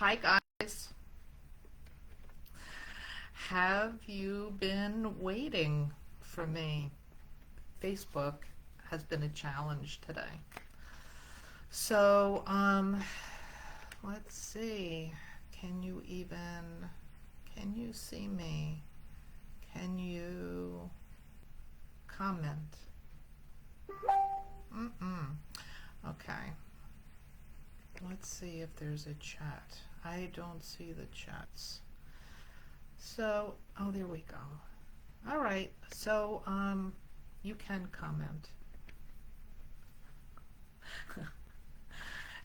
Hi guys. Have you been waiting for me? Facebook has been a challenge today. So, let's see. Can you see me? Can you comment? Okay. Let's see if there's a chat. I don't see the chats. So, oh, there we go. All right. So, you can comment.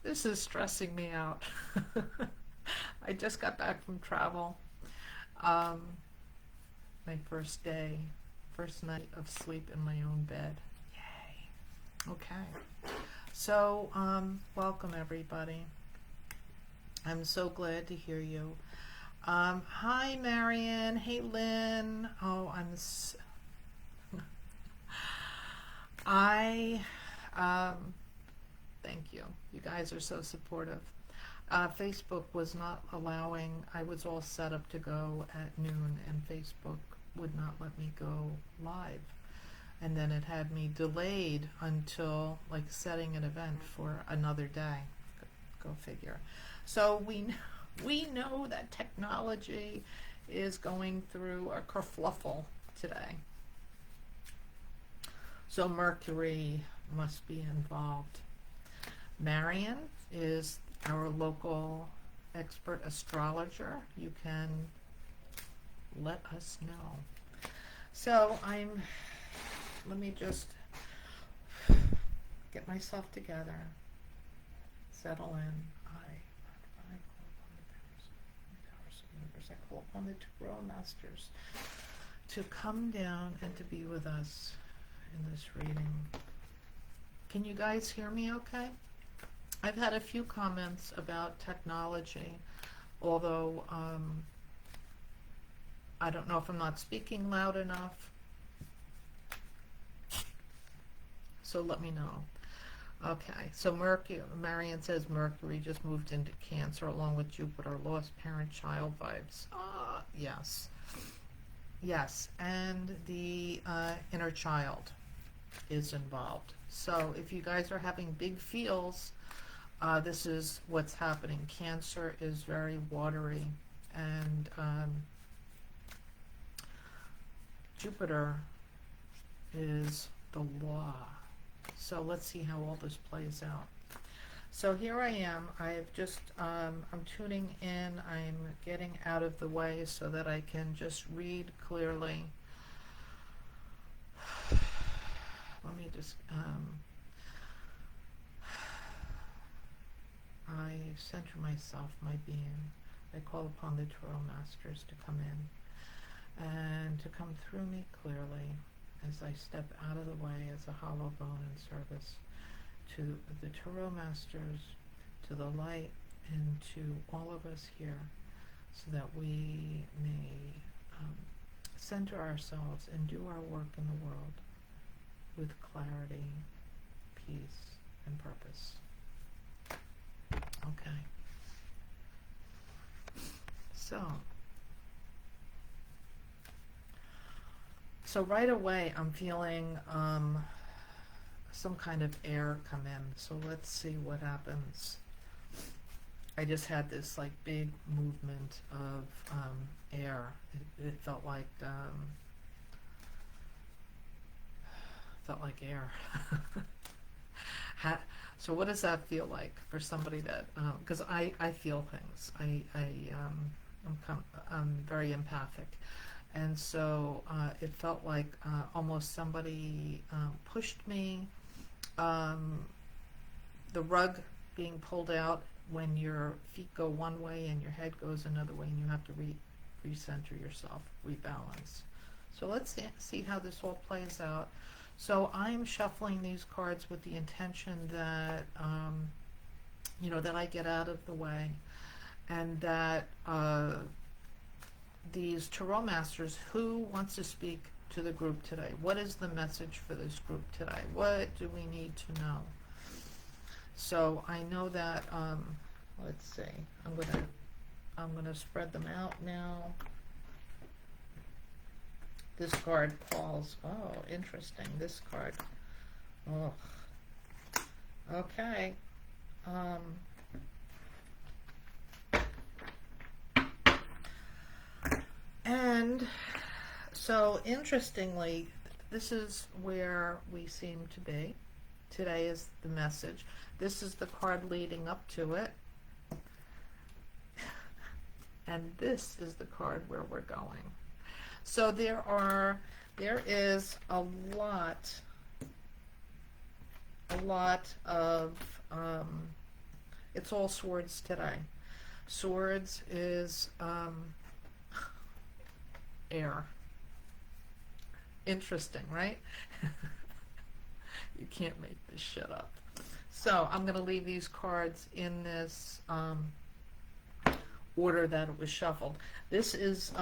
This is stressing me out. I just got back from travel. My first night of sleep in my own bed. Yay. Okay. So, welcome everybody. I'm so glad to hear you. Hi Marion. Hey Lynn. Oh, thank you. You guys are so supportive. Facebook was not allowing, I was all set up to go at noon and Facebook would not let me go live. And then it had me delayed until like setting an event for another day. Go figure. So we know that technology is going through a kerfluffle today. So Mercury must be involved. Marion is our local expert astrologer. You can let us know. So let me just get myself together, settle in. I call upon the Tarot Masters to come down and to be with us in this reading. Can you guys hear me okay? I've had a few comments about technology, although I don't know if I'm not speaking loud enough. So let me know. Okay, so Marian says Mercury just moved into Cancer along with Jupiter, lost parent-child vibes. Yes. Yes, and the inner child is involved. So if you guys are having big feels, this is what's happening. Cancer is very watery, and Jupiter is the law. So let's see how all this plays out. So here I am. I've just, I'm tuning in. I'm getting out of the way so that I can just read clearly. Let me just, I center myself, my being. I call upon the Tarot Masters to come in and to come through me clearly as I step out of the way as a hollow bone in service to the Tarot Masters, to the light, and to all of us here, so that we may center ourselves and do our work in the world with clarity, peace, and purpose. Okay. So right away I'm feeling some kind of air come in. So let's see what happens. I just had this like big movement of air. It felt like air. So what does that feel like for somebody that? Because I feel things. I'm very empathic. And so it felt like almost somebody pushed me. The rug being pulled out when your feet go one way and your head goes another way, and you have to recenter yourself, rebalance. So let's see how this all plays out. So I'm shuffling these cards with the intention that, that I get out of the way, and that these Tarot Masters, who wants to speak to the group today? What is the message for this group today? What do we need to know? So I know that, let's see, I'm going to I'm going to spread them out now. This card falls. Oh, interesting. This card. Oh. Okay. And so, interestingly, this is where we seem to be. Today is the message. This is the card leading up to it. And this is the card where we're going. So there is a lot of, it's all swords today. Swords is air. Interesting, right? You can't make this shit up. So I'm going to leave these cards in this order that it was shuffled. This is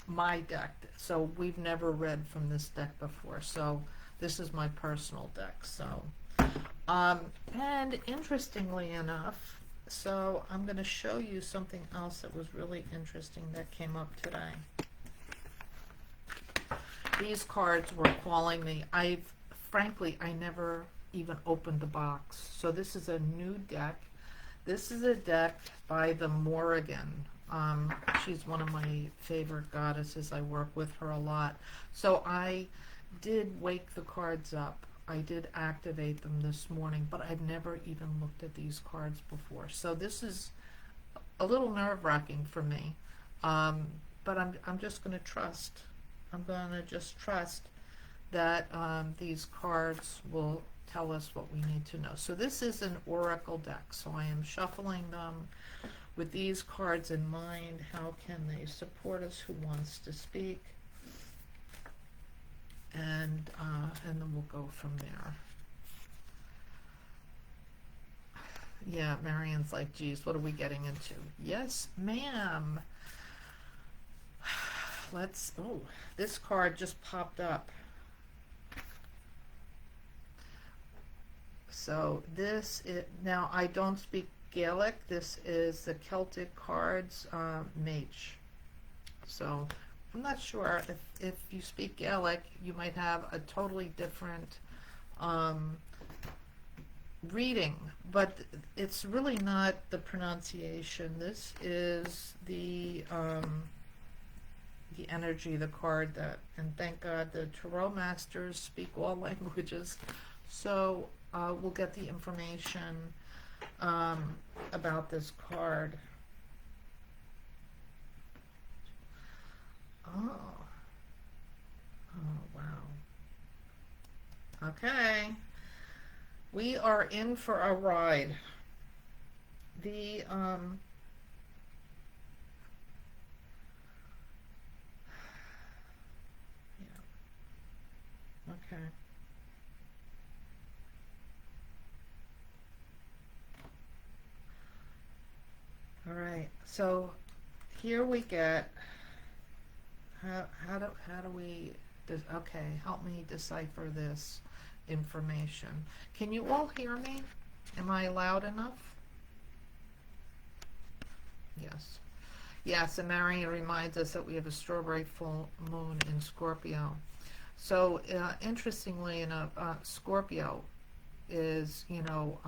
my deck, so we've never read from this deck before, so this is my personal deck. So and interestingly enough, so I'm going to show you something else that was really interesting that came up today. These cards were calling me. Frankly, I never even opened the box. So this is a new deck. This is a deck by the Morrigan. She's one of my favorite goddesses. I work with her a lot. So I did wake the cards up. I did activate them this morning, but I've never even looked at these cards before. So this is a little nerve-wracking for me. But I'm just going to trust. I'm going to just trust that these cards will tell us what we need to know. So this is an oracle deck. So I am shuffling them with these cards in mind. How can they support us? Who wants to speak? And then we'll go from there. Yeah, Marianne's like, geez, what are we getting into? Yes, ma'am. Let's, oh, this card just popped up. So this is, now I don't speak Gaelic. This is the Celtic cards, Meiche. So I'm not sure if you speak Gaelic, you might have a totally different reading, but it's really not the pronunciation. This is the energy, the card that, and thank God the Tarot Masters speak all languages. So we'll get the information about this card. Oh, wow. Okay. We are in for a ride. The, yeah. Okay. All right. So here we get, how do we, okay, help me decipher this information. Can you all hear me? Am I loud enough? Yes. Yes, and Marion reminds us that we have a strawberry full moon in Scorpio. So interestingly enough, Scorpio is, you know,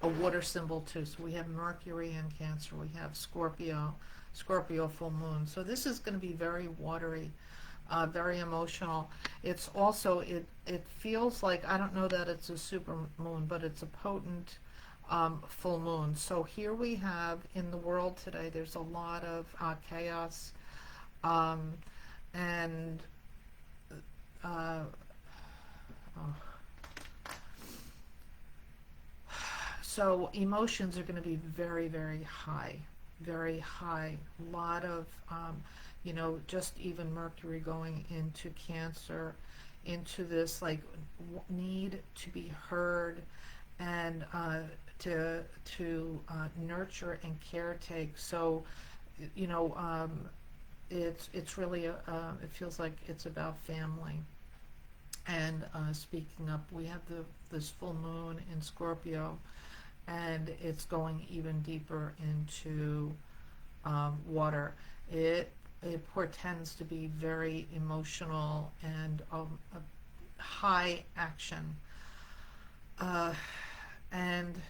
a water symbol too. So we have Mercury in Cancer, we have Scorpio full moon. So this is going to be very watery, very emotional. It's also, it feels like, I don't know that it's a super moon, but it's a potent full moon. So here we have, in the world today, there's a lot of chaos, and so emotions are going to be very, very high, very high. A lot of, you know, just even Mercury going into Cancer, into this like need to be heard, and to nurture and caretake. So, you know, it's really it feels like it's about family. And speaking up, we have this full moon in Scorpio, and it's going even deeper into water. It portends to be very emotional and a high action. And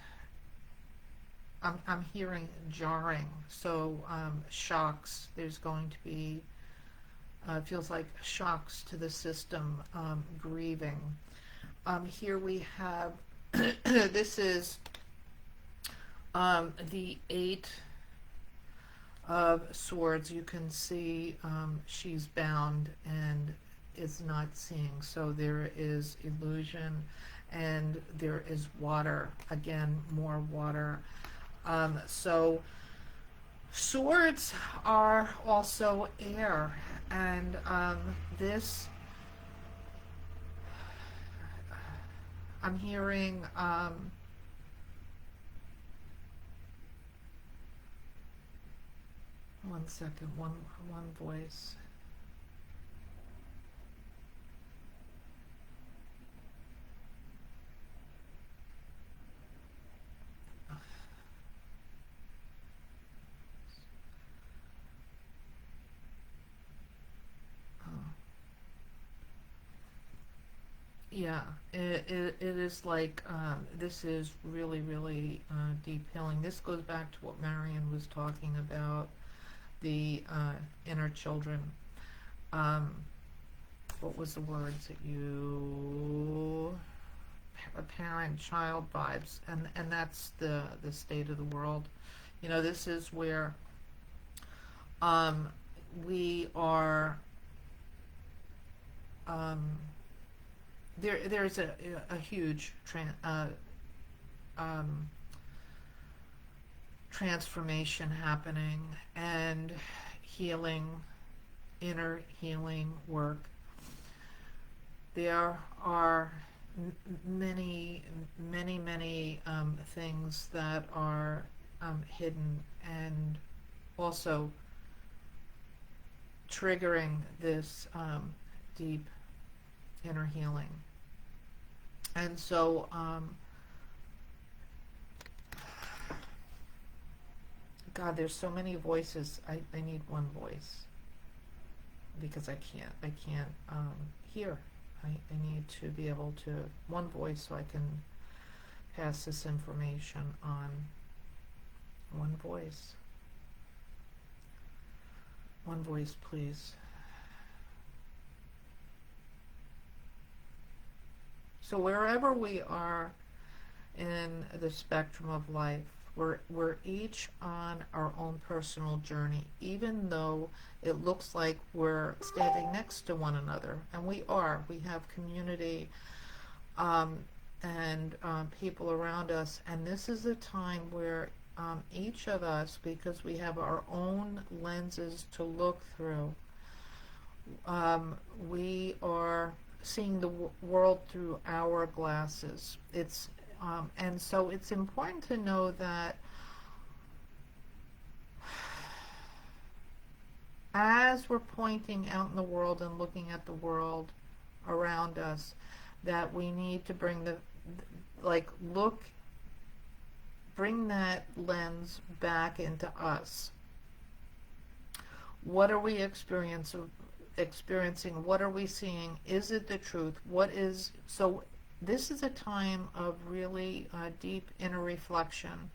I'm hearing jarring, so shocks. There's going to be, it feels like shocks to the system, grieving. Here we have, this is the Eight of Swords. You can see she's bound and is not seeing. So there is illusion and there is water. Again, more water. So swords are also air, and this, I'm hearing one second, one voice. Yeah, it is like, this is really, really deep healing. This goes back to what Marion was talking about, the inner children. What was the words that you, parent-child vibes, and that's the state of the world. You know, this is where we are, there's a huge transformation happening, and healing, inner healing work. There are many things that are hidden and also triggering this deep inner healing. And so God, there's so many voices. I need one voice because I can't hear. I need to be able to, one voice, so I can pass this information on. One voice. One voice, please. So wherever we are in the spectrum of life, we're each on our own personal journey, even though it looks like we're standing next to one another, and we are. We have community and people around us, and this is a time where each of us, because we have our own lenses to look through, we are seeing the world through our glasses. It's and so it's important to know that as we're pointing out in the world and looking at the world around us, that we need to bring bring that lens back into us. What are we experiencing? What are we seeing? Is it the truth? So this is a time of really deep inner reflection,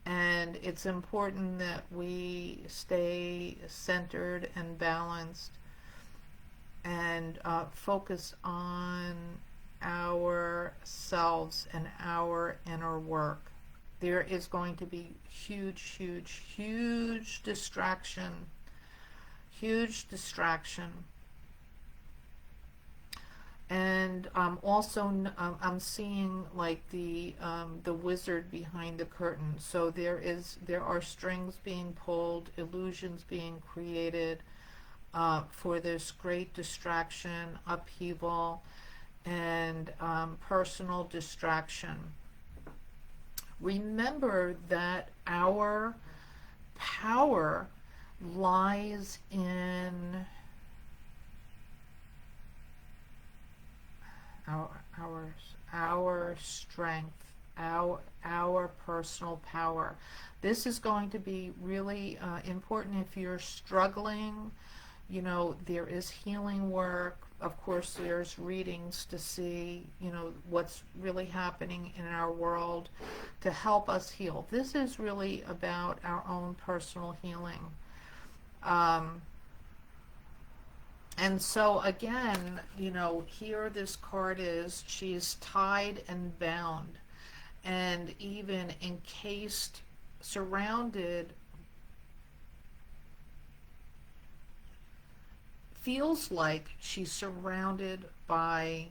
and it's important that we stay centered and balanced and focus on ourselves and our inner work. There is going to be huge distraction. And also I'm seeing like the wizard behind the curtain. So there are strings being pulled, illusions being created for this great distraction, upheaval, and personal distraction. Remember that our power lies in our strength. our personal power. This is going to be really important if you're struggling. You know, there is healing work. Of course, there's readings to see, you know, what's really happening in our world to help us heal. This is really about our own personal healing. And so again, you know, here this card is, she's tied and bound and even encased, surrounded, feels like she's surrounded by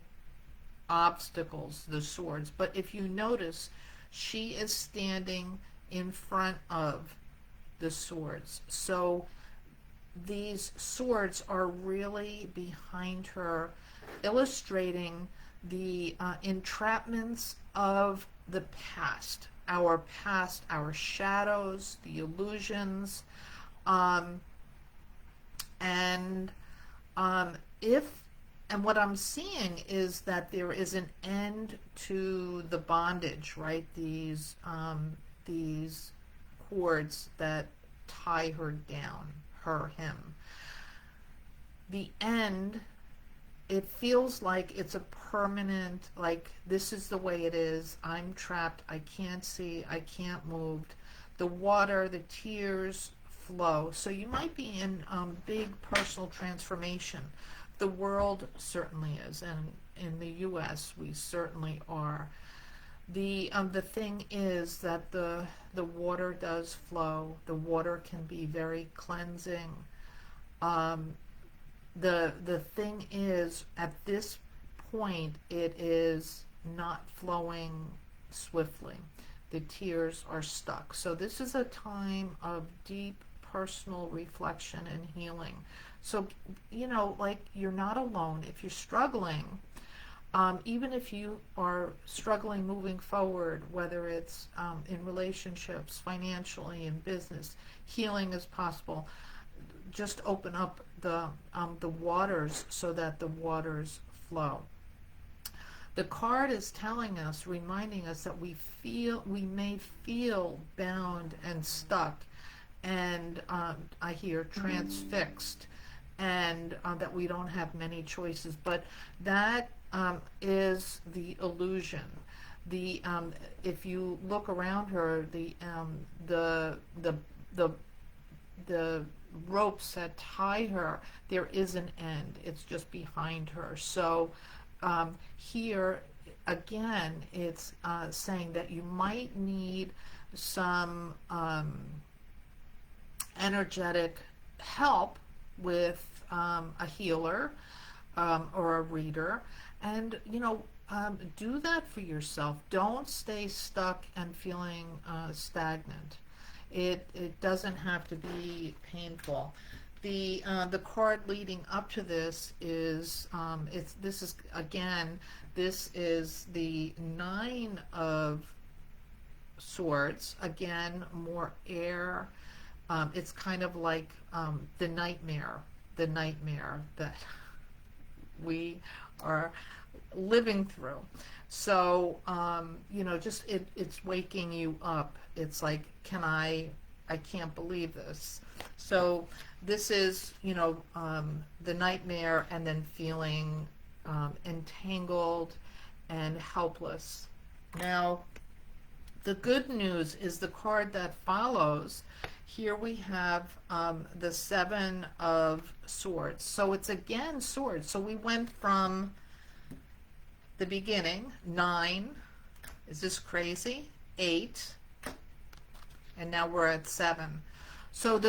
obstacles, the swords. But if you notice, she is standing in front of the swords. So these swords are really behind her, illustrating the entrapments of the past, our shadows, the illusions, and what I'm seeing is that there is an end to the bondage, right? These cords that tie her down, him. The end, it feels like it's a permanent, like this is the way it is. I'm trapped. I can't see. I can't move. The water, the tears flow. So you might be in big personal transformation. The world certainly is, and in the U.S. we certainly are. The thing is that the water does flow. The water can be very cleansing. The thing is, at this point, it is not flowing swiftly. The tears are stuck. So this is a time of deep personal reflection and healing. So, you know, like, you're not alone. If you're struggling, even if you are struggling moving forward, whether it's in relationships, financially, in business, healing is possible. Just open up the waters so that the waters flow. The card is telling us, reminding us that we may feel bound and stuck, and I hear transfixed, and that we don't have many choices. But that is the illusion. If you look around her, the ropes that tie her, there is an end. It's just behind her. So here again, it's saying that you might need some energetic help with a healer or a reader. And, you know, do that for yourself. Don't stay stuck and feeling stagnant. It doesn't have to be painful. The card leading up to this is this is the Nine of Swords. Again, more air. It's kind of like the nightmare that we are living through. So you know, just it's waking you up. It's like, I can't believe this. So this is, you know, the nightmare, and then feeling entangled and helpless. Now, the good news is the card that follows. Here we have the Seven of Swords. So it's again swords. So we went from the beginning, 9. Is this crazy? 8. And now we're at 7. So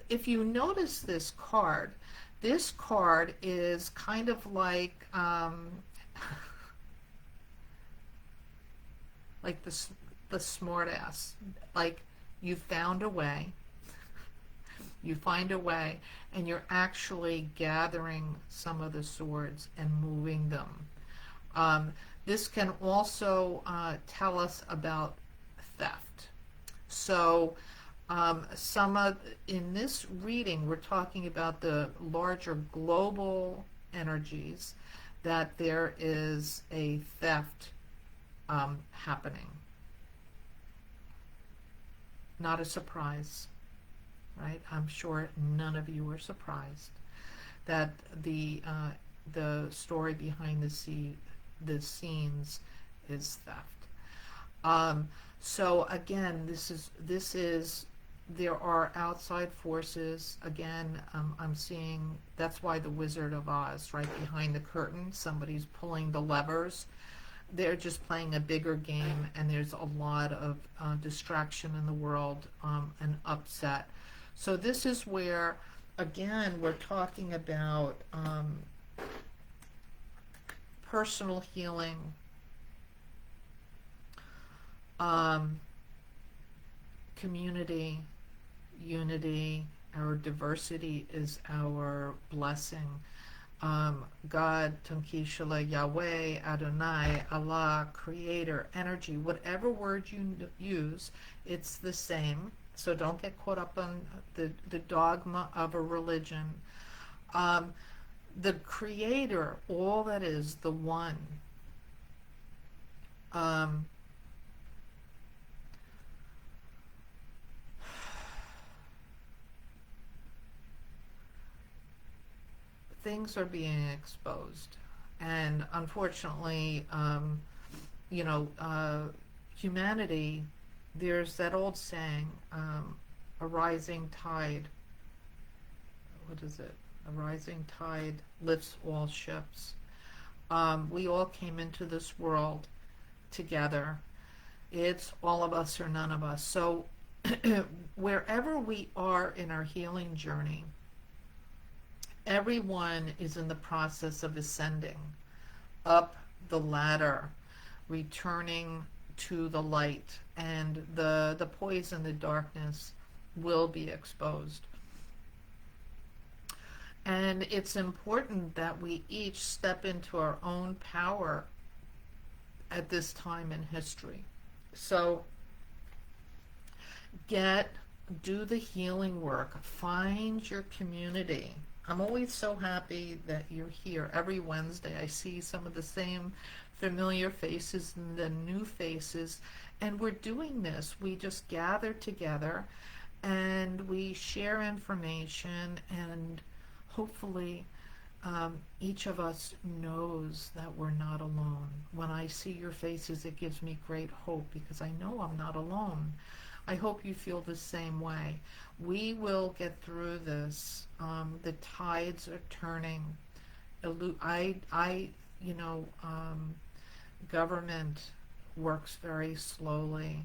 if you notice this card is kind of like the smart ass. Like, you found a way. You find a way, and you're actually gathering some of the swords and moving them. This can also tell us about theft. So in this reading, we're talking about the larger global energies, that there is a theft happening. Not a surprise, right? I'm sure none of you are surprised that the story behind the scenes is theft. So again, this is there are outside forces. Again, I'm seeing that's why the Wizard of Oz, right behind the curtain, somebody's pulling the levers. They're just playing a bigger game, and there's a lot of distraction in the world and upset. So this is where, again, we're talking about personal healing, community, unity. Our diversity is our blessing. God, Tunkishala, Yahweh, Adonai, Allah, Creator, Energy, whatever word you use, it's the same. So don't get caught up on the dogma of a religion. The Creator, all that is, the One. Things are being exposed, and unfortunately, humanity, there's that old saying, a rising tide, what is it? A rising tide lifts all ships. We all came into this world together. It's all of us or none of us. So wherever we are in our healing journey, everyone is in the process of ascending up the ladder, returning to the light, and the poison, the darkness will be exposed. And it's important that we each step into our own power at this time in history. So do the healing work, find your community. I'm always so happy that you're here. Every Wednesday I see some of the same familiar faces and the new faces, and we're doing this. We just gather together and we share information, and hopefully each of us knows that we're not alone. When I see your faces, it gives me great hope because I know I'm not alone. I hope you feel the same way. We will get through this. The tides are turning. Government works very slowly,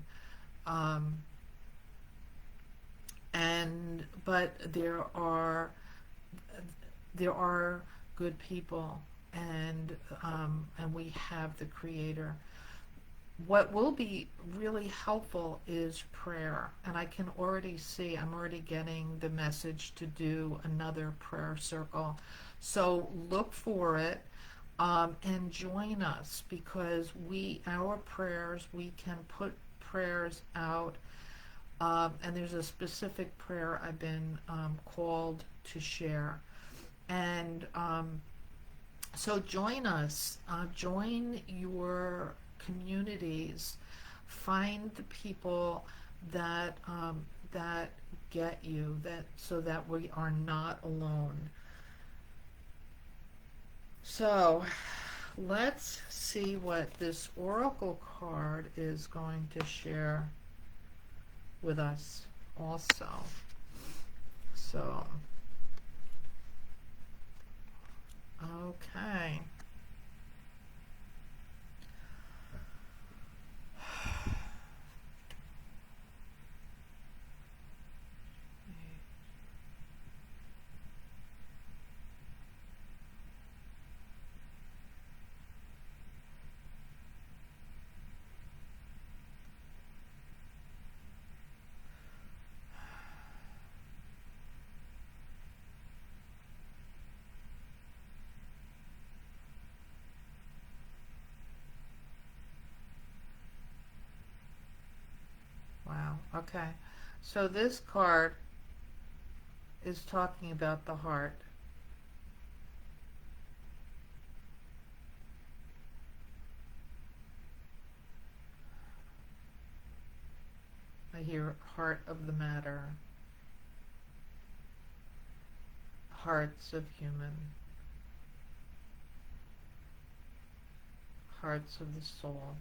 but there are good people, and we have the Creator. What will be really helpful is prayer, and I can already see, I'm already getting the message to do another prayer circle. So look for it and join us, because our prayers, we can put prayers out, and there's a specific prayer I've been called to share. And so join us, join your communities, find the people that get you, so that we are not alone. So let's see what this oracle card is going to share with us also. So okay. Wow, okay. So this card is talking about the heart. I hear heart of the matter, hearts of human, hearts of the soul.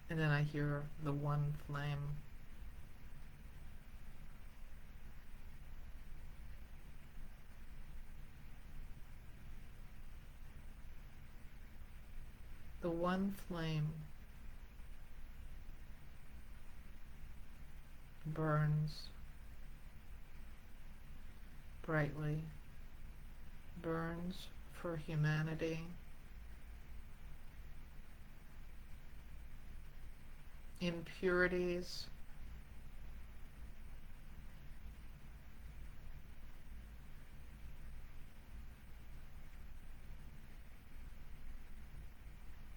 And then I hear the one flame. The one flame burns brightly, burns for humanity, impurities,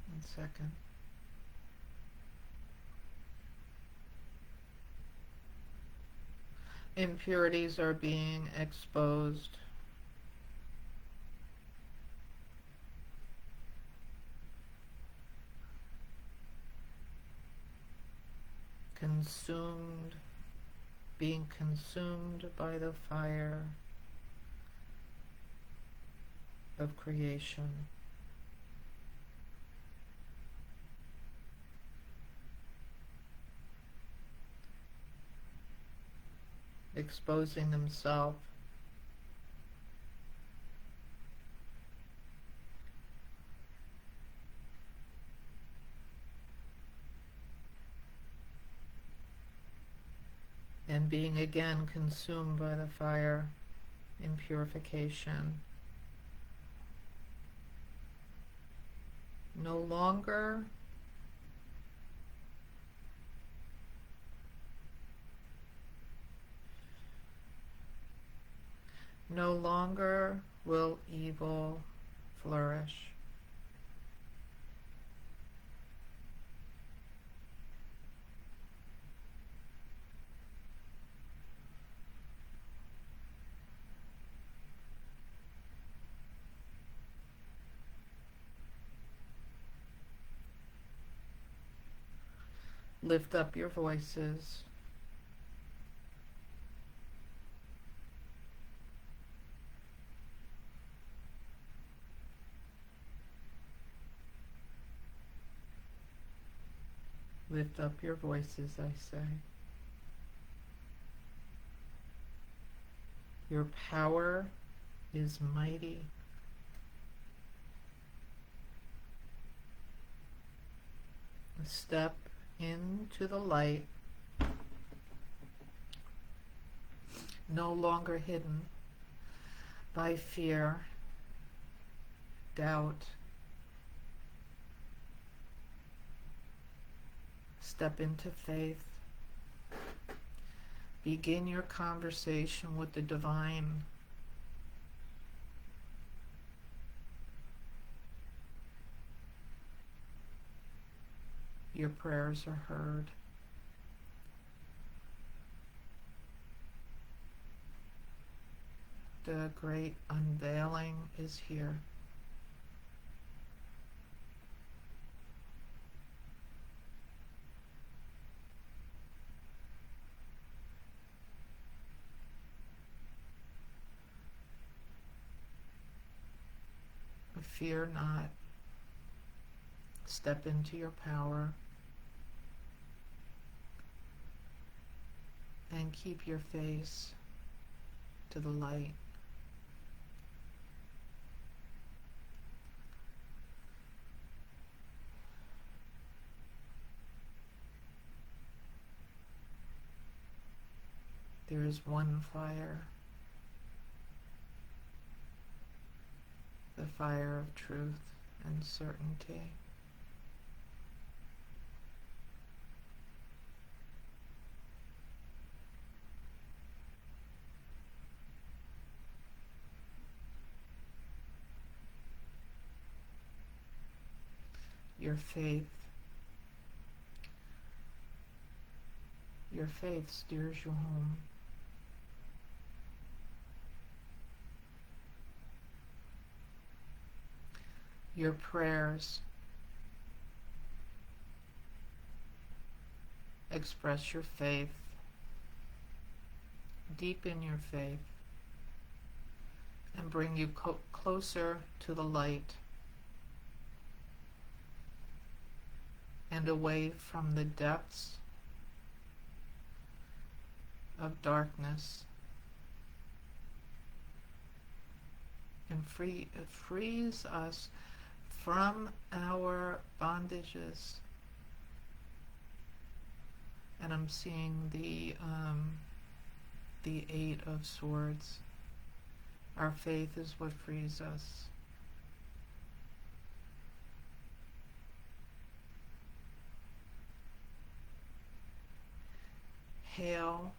one second. Impurities are being exposed. Consumed, being consumed by the fire of creation. Exposing themselves and being again consumed by the fire in purification. No longer will evil flourish. Lift up your voices. Lift up your voices, I say. Your power is mighty. Step into the light, no longer hidden by fear, doubt. Step into faith. Begin your conversation with the divine. Your prayers are heard. The great unveiling is here. But fear not. Step into your power and keep your face to the light. There is one fire, the fire of truth and certainty. Your faith steers you home. your prayers. Express your faith. Deepen your faith. And bring you closer to the light. And away from the depths of darkness. And frees us from our bondages. And I'm seeing the 8 of Swords. Our faith is what frees us. Hail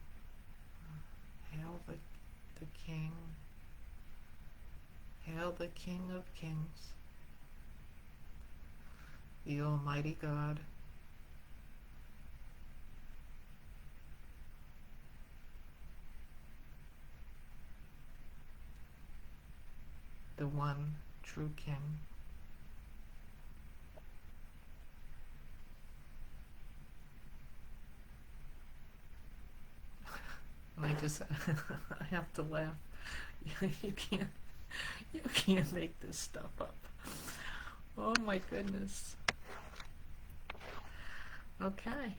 the King. Hail the King of Kings, the Almighty God. The one true King. And I have to laugh. You can't make this stuff up. Oh my goodness. Okay.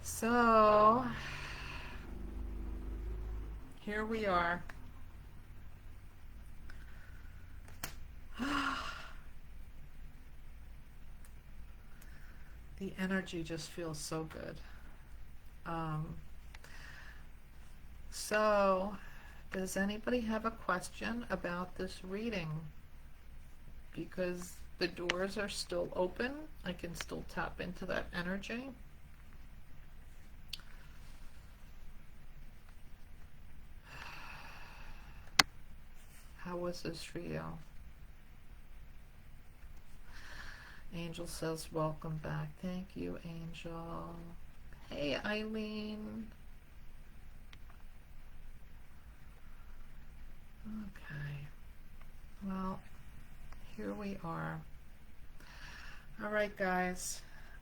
So, here we are. The energy just feels so good. So, does anybody have a question about this reading? Because the doors are still open. I can still tap into that energy. How was this for you? Angel says, welcome back. Thank you, Angel. Hey, Eileen. Okay. Well, here we are. All right, guys.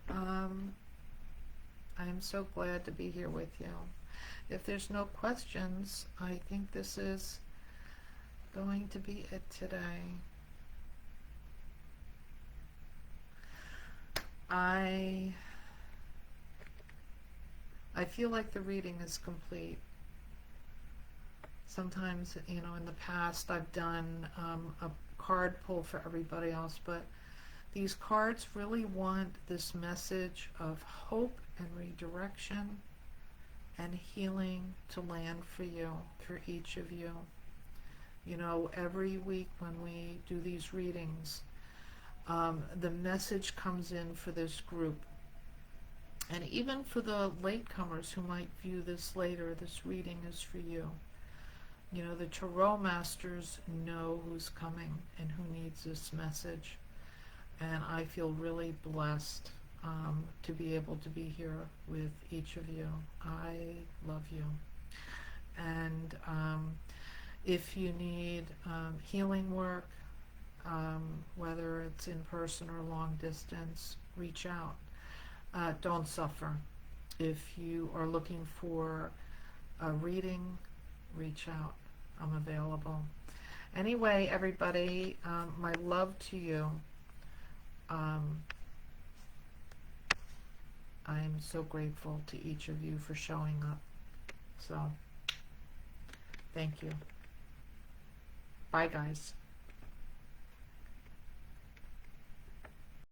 I'm so glad to be here with you. If there's no questions, I think this is going to be it today. I feel like the reading is complete. Sometimes, you know, in the past I've done a card pull for everybody else, but these cards really want this message of hope and redirection and healing to land for you, for each of you. You know, every week when we do these readings, the message comes in for this group. And even for the latecomers who might view this later, this reading is for you. You know, the Tarot Masters know who's coming and who needs this message. And I feel really blessed to be able to be here with each of you. I love you. And if you need healing work, whether it's in person or long distance, reach out. Don't suffer. If you are looking for a reading, reach out. I'm available. Anyway, everybody, my love to you. I'm so grateful to each of you for showing up. So, thank you. Bye, guys.